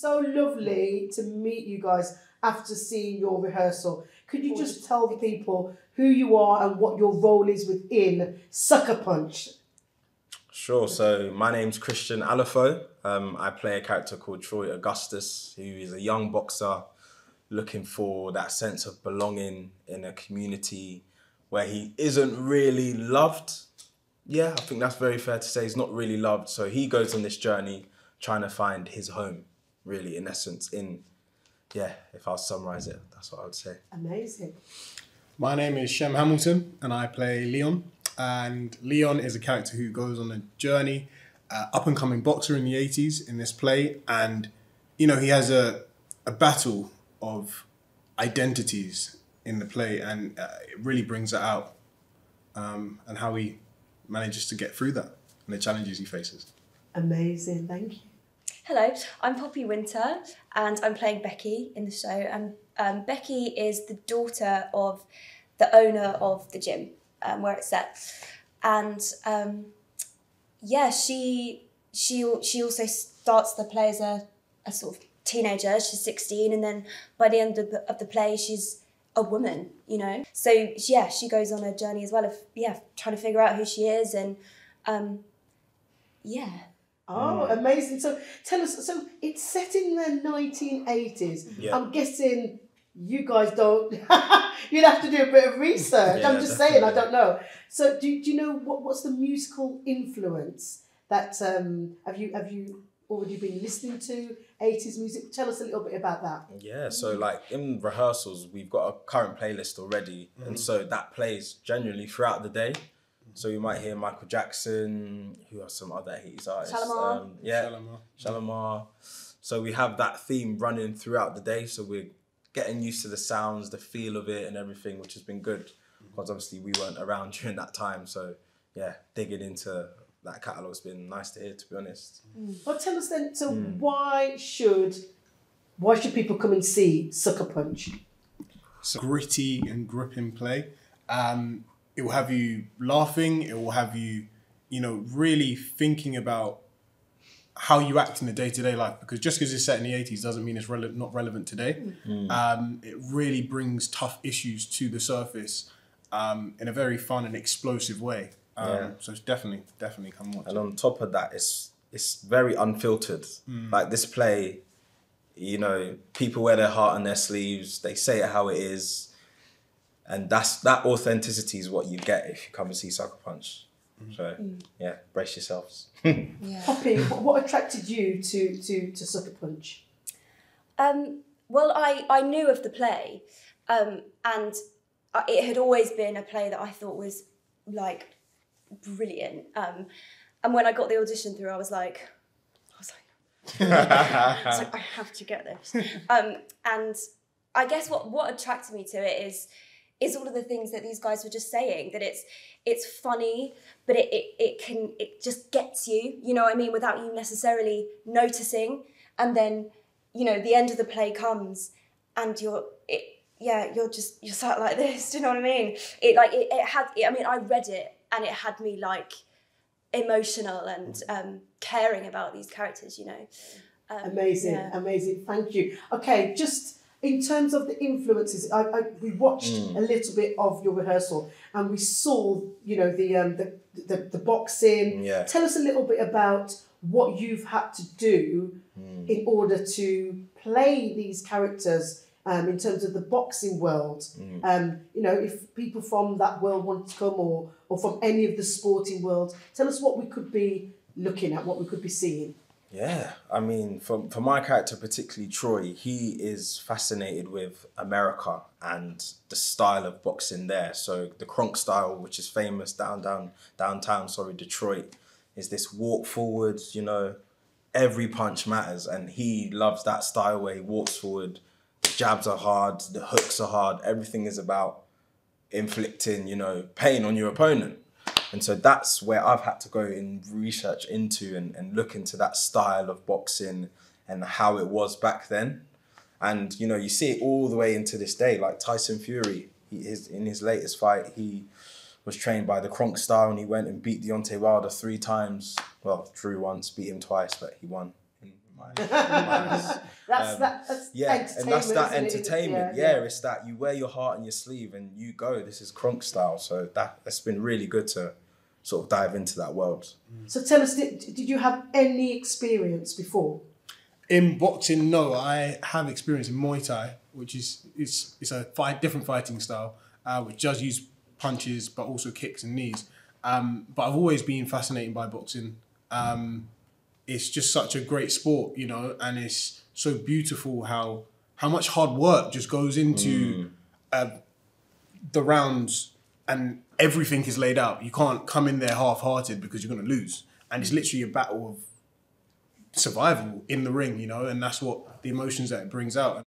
so lovely to meet you guys after seeing your rehearsal. Could you just tell the people who you are and what your role is within Sucker Punch? Sure. So my name's Christian Alifoe. I play a character called Troy Augustus, who is a young boxer looking for that sense of belonging in a community where he isn't really loved. Yeah, I think that's very fair to say. He's not really loved. So he goes on this journey trying to find his home, really, in essence, if I'll summarise it, that's what I would say. Amazing. My name is Shem Hamilton and I play Leon. And Leon is a character who goes on a journey, up-and-coming boxer in the 80s in this play. And, you know, he has a battle of identities in the play, and it really brings it out, and how he manages to get through that and the challenges he faces. Amazing, thank you. Hello, I'm Poppy Winter and I'm playing Becky in the show. And Becky is the daughter of the owner of the gym where it's set. And she also starts the play as a sort of teenager. She's 16, and then by the end of the play she's a woman, you know. So yeah, she goes on a journey as well of trying to figure out who she is, and Oh, amazing. So tell us, so it's set in the 1980s. Yeah. I'm guessing you guys don't, you'd have to do a bit of research. Yeah, I'm just saying, I don't know. So do you know what's the musical influence that, have you already been listening to 80s music? Tell us a little bit about that. Yeah, so like in rehearsals, we've got a current playlist already. And so that plays genuinely throughout the day. So you might hear Michael Jackson, who are some other 80s artists. Shalamar. So we have that theme running throughout the day. So we're getting used to the sounds, the feel of it and everything, which has been good. Because obviously we weren't around during that time. So yeah, digging into that catalogue's been nice to hear, to be honest. Well, tell us then, so why should people come and see Sucker Punch? It's a gritty and gripping play. It will have you laughing. It will have you, really thinking about how you act in the day-to-day life. Because just because it's set in the 80s doesn't mean it's not relevant today. It really brings tough issues to the surface in a very fun and explosive way. So it's definitely come watch. And on top of that, it's very unfiltered. Like this play, people wear their heart on their sleeves. They say it how it is. And that authenticity is what you get if you come and see Sucker Punch. So yeah, brace yourselves. Poppy, what attracted you to Sucker Punch? Well, I knew of the play, and it had always been a play that I thought was like brilliant. And when I got the audition through, I was like, I have to get this. And I guess what attracted me to it is all of the things that these guys were just saying, that it's funny, but it just gets you, you know what I mean, without you necessarily noticing. And then, the end of the play comes and you're sat like this, do you know what I mean? I read it and it had me like emotional and caring about these characters, Amazing, thank you. Okay, just in terms of the influences, we watched a little bit of your rehearsal and we saw, the boxing. Yeah. Tell us a little bit about what you've had to do in order to play these characters in terms of the boxing world. If people from that world want to come or from any of the sporting world, tell us what we could be looking at, what we could be seeing. Yeah, I mean, for my character, particularly Troy, he is fascinated with America and the style of boxing there. So the Kronk style, which is famous downtown, Detroit, is this walk forward, every punch matters. And he loves that style where he walks forward, the jabs are hard, the hooks are hard, everything is about inflicting, pain on your opponent. And so that's where I've had to go and research into and look into that style of boxing and how it was back then. And, you see it all the way into this day, like Tyson Fury, in his latest fight, he was trained by the Kronk style and he went and beat Deontay Wilder 3 times. Well, drew once, beat him twice, but he won in my eyes. That's entertainment. And that's that isn't it? entertainment. Yeah, it's that you wear your heart on your sleeve and you go. This is Kronk style. So that's been really good to sort of dive into that world. So tell us, did you have any experience before? In boxing, no. I have experience in Muay Thai, which is it's a different fighting style, which does use punches but also kicks and knees. But I've always been fascinated by boxing. It's just such a great sport, you know, and it's so beautiful how much hard work just goes into the rounds, and everything is laid out. You can't come in there half-hearted because you're going to lose. And it's literally a battle of survival in the ring, you know, and that's what the emotions that it brings out.